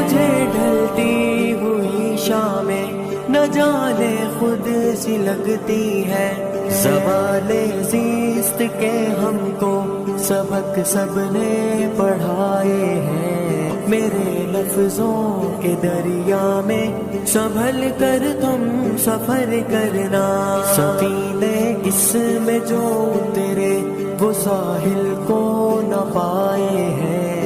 मुझे ढलती हुई शामें न जाने खुद सी लगती है। ज़वाले ज़िस्त के हमको सबक सबने पढ़ाए हैं। मेरे लफ्ज़ों के दरिया में संभल कर तुम सफ़र करना। सफ़ीने इसमें जो उतरे वो साहिल को न पाए हैं।